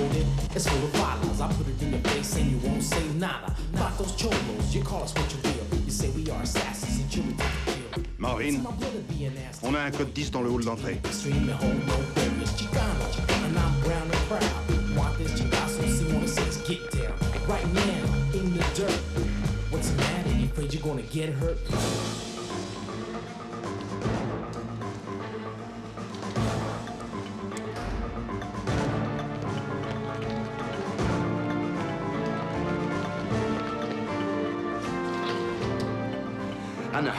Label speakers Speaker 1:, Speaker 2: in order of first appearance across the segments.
Speaker 1: loaded. It's full of violence. I put it in your face and you won't say nada. Not those cholos, you call us what you will. You say we are assassins and you take a kill.
Speaker 2: Marvin, on a un code 10 dans le hall d'entrée.
Speaker 1: Extreme and hold no barriers. Chicano, and I'm brown and proud. Want this Chicago, see one of six, get down. Right now, in the dirt. What's the matter? You afraid you're gonna get hurt?
Speaker 3: Anna,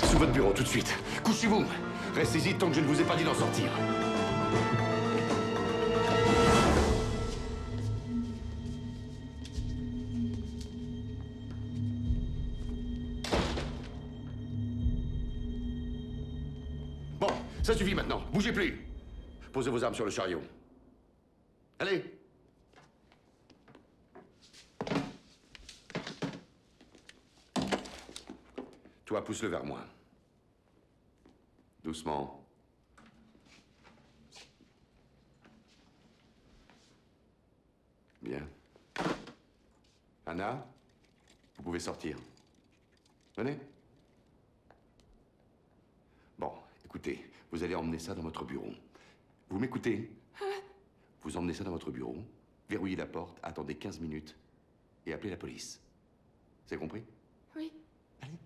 Speaker 3: sous votre bureau, tout de suite. Couchez-vous. Restez-y tant que je ne vous ai pas dit d'en sortir. Bon, ça suffit maintenant. Bougez plus. Posez vos armes sur le chariot. Allez. Toi, pousse-le vers moi. Doucement. Bien. Anna, vous pouvez sortir. Venez. Bon, écoutez, vous allez emmener ça dans votre bureau. Vous m'écoutez? Vous emmenez ça dans votre bureau, verrouillez la porte, attendez 15 minutes et appelez la police. C'est compris?
Speaker 4: Oui.
Speaker 3: Allez.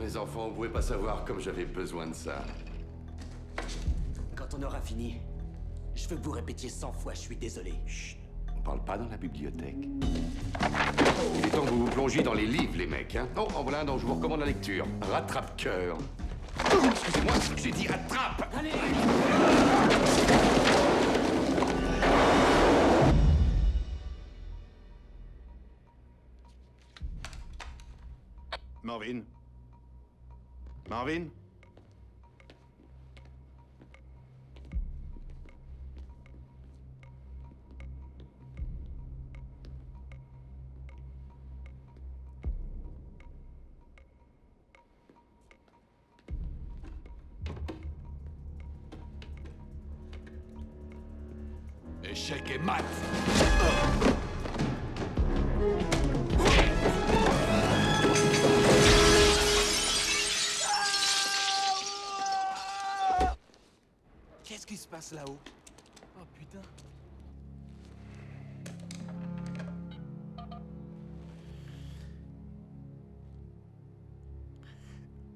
Speaker 3: Les enfants, vous pouvez pas savoir comme j'avais besoin de ça.
Speaker 5: Quand on aura fini, je veux que vous répétiez 100 fois, je suis désolé.
Speaker 3: Chut, on parle pas dans la bibliothèque. Il est temps que vous vous plongiez dans les livres, les mecs, hein. Oh, en voilà un dont je vous recommande la lecture. Rattrape-cœur. Excusez-moi, j'ai dit attrape.
Speaker 5: Allez!
Speaker 2: Marvin? Marvin?
Speaker 3: Échec et mat.
Speaker 5: Qu'est-ce qui se passe là-haut? Oh putain.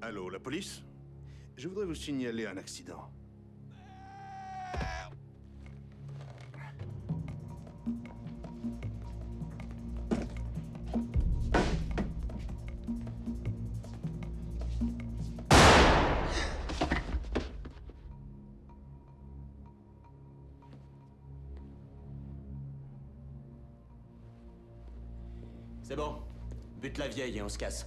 Speaker 2: Allô, la police? Je voudrais vous signaler un accident.
Speaker 5: C'est bon. Bute la vieille et on se casse.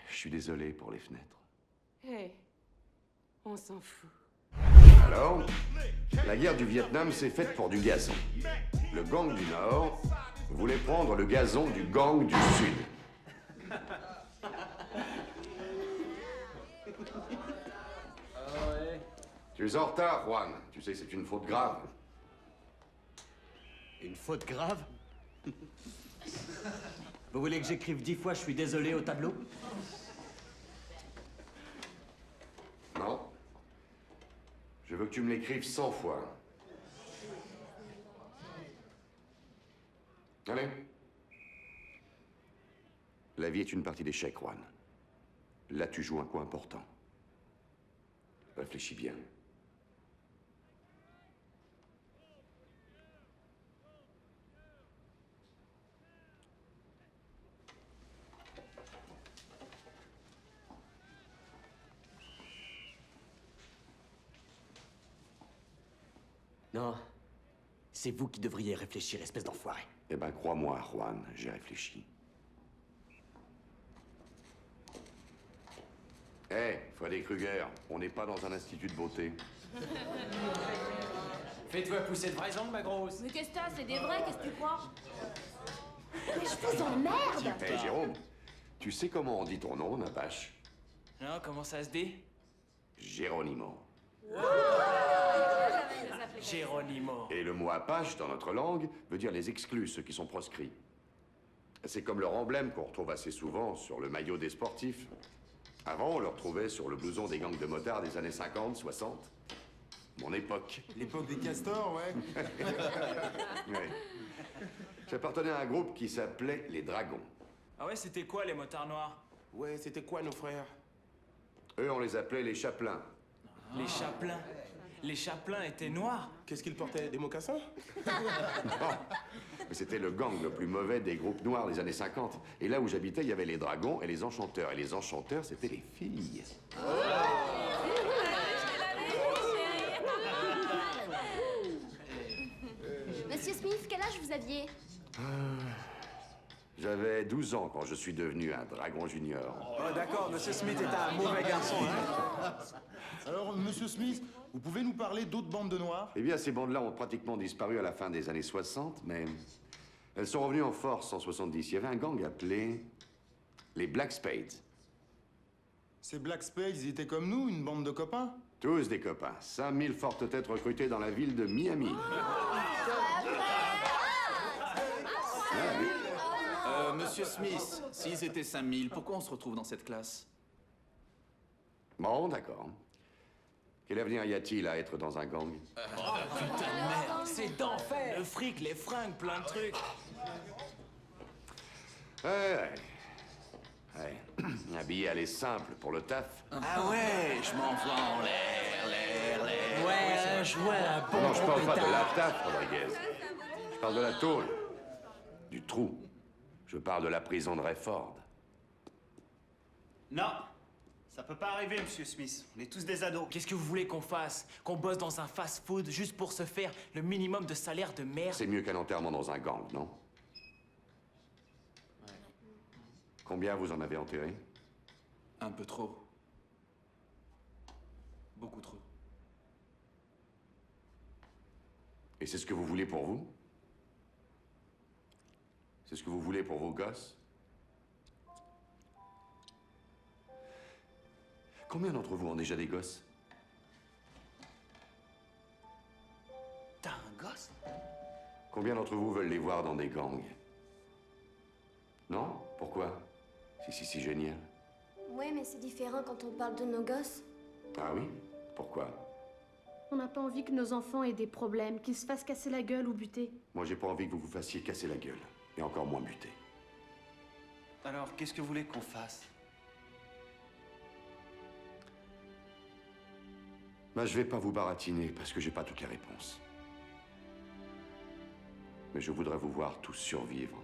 Speaker 3: Je suis désolé pour les fenêtres.
Speaker 4: Hé, on s'en fout.
Speaker 3: Alors, la guerre du Vietnam s'est faite pour du gazon. Le gang du Nord voulait prendre le gazon du gang du Sud. Tu es en retard, Juan. Tu sais, c'est une faute grave.
Speaker 5: Une faute grave? Vous voulez que j'écrive 10 fois je suis désolé au tableau?
Speaker 3: Non. Je veux que tu me l'écrives 100 fois. Allez. La vie est une partie d'échecs, Juan. Là, tu joues un coup important. Réfléchis bien.
Speaker 5: Non. C'est vous qui devriez réfléchir, espèce d'enfoiré.
Speaker 3: Eh ben, crois-moi, Juan, j'ai réfléchi. Hé, Freddy Krueger, on n'est pas dans un institut de beauté.
Speaker 6: Fais-toi pousser de vraies ongles, ma grosse.
Speaker 7: Mais qu'est-ce que t'as? C'est des vrais, qu'est-ce que tu crois? Mais je vous emmerde!
Speaker 3: Hé, Jérôme, tu sais comment on dit ton nom, Napache?
Speaker 6: Non, comment ça se dit?
Speaker 3: Géronimo.
Speaker 6: Géronimo.
Speaker 3: Et le mot Apache, dans notre langue, veut dire les exclus, ceux qui sont proscrits. C'est comme leur emblème qu'on retrouve assez souvent sur le maillot des sportifs. Avant, on le retrouvait sur le blouson des gangs de motards des années 50, 60. Mon époque.
Speaker 8: L'époque des castors, ouais.
Speaker 3: Ouais. J'appartenais à un groupe qui s'appelait les Dragons.
Speaker 6: Ah ouais, c'était quoi les motards noirs?
Speaker 8: Ouais, c'était quoi nos frères?
Speaker 3: Eux, on les appelait les Chapelains.
Speaker 6: Les chapelains. Les chapelains étaient noirs.
Speaker 8: Qu'est-ce qu'ils portaient? Des mocassins?
Speaker 3: Non, mais c'était le gang le plus mauvais des groupes noirs des années 50. Et là où j'habitais, il y avait les Dragons et les Enchanteurs. Et les Enchanteurs, c'était les filles.
Speaker 7: Monsieur Smith, quel âge vous aviez?
Speaker 3: J'avais 12 ans quand je suis devenu un Dragon Junior.
Speaker 8: Oh, d'accord, Monsieur Smith était un mauvais garçon, hein. Alors, Monsieur Smith, vous pouvez nous parler d'autres bandes de noirs?
Speaker 3: Eh bien, ces bandes-là ont pratiquement disparu à la fin des années 60, mais elles sont revenues en force en 70. Il y avait un gang appelé les Black Spades.
Speaker 8: Ces Black Spades, ils étaient comme nous, une bande de copains?
Speaker 3: Tous des copains. 5000 fortes têtes recrutées dans la ville de Miami.
Speaker 9: Monsieur Smith, s'ils étaient 5000, pourquoi on se retrouve dans cette classe?
Speaker 3: Bon, d'accord. Quel avenir y a-t-il à être dans un gang?
Speaker 6: Putain de merde. C'est d'enfer. Le fric, les fringues, plein de trucs.
Speaker 3: Ouais. Un billet aller simple pour le taf.
Speaker 9: Ah ouais, je m'envoie en l'air.
Speaker 6: Ouais, je vois la bombe.
Speaker 3: Non, je parle pas de la taf, Rodriguez. Je parle de la tôle. Du trou. Je parle de la prison de Rayford.
Speaker 10: Non, ça peut pas arriver, Monsieur Smith. On est tous des ados.
Speaker 6: Qu'est-ce que vous voulez qu'on fasse? Qu'on bosse dans un fast-food juste pour se faire le minimum de salaire de merde?
Speaker 3: C'est mieux qu'un enterrement dans un gang, non? Combien vous en avez enterré?
Speaker 9: Un peu trop. Beaucoup trop.
Speaker 3: Et c'est ce que vous voulez pour vous? C'est ce que vous voulez pour vos gosses? Combien d'entre vous ont déjà des gosses?
Speaker 5: T'as un gosse?
Speaker 3: Combien d'entre vous veulent les voir dans des gangs? Non? Pourquoi? C'est si génial.
Speaker 7: Ouais, mais c'est différent quand on parle de nos gosses.
Speaker 3: Ah oui? Pourquoi?
Speaker 11: On n'a pas envie que nos enfants aient des problèmes, qu'ils se fassent casser la gueule ou buter.
Speaker 3: Moi, j'ai pas envie que vous vous fassiez casser la gueule. Et encore moins buter.
Speaker 10: Alors, qu'est-ce que vous voulez qu'on fasse?
Speaker 3: Bah, je vais pas vous baratiner parce que j'ai pas toutes les réponses. Mais je voudrais vous voir tous survivre.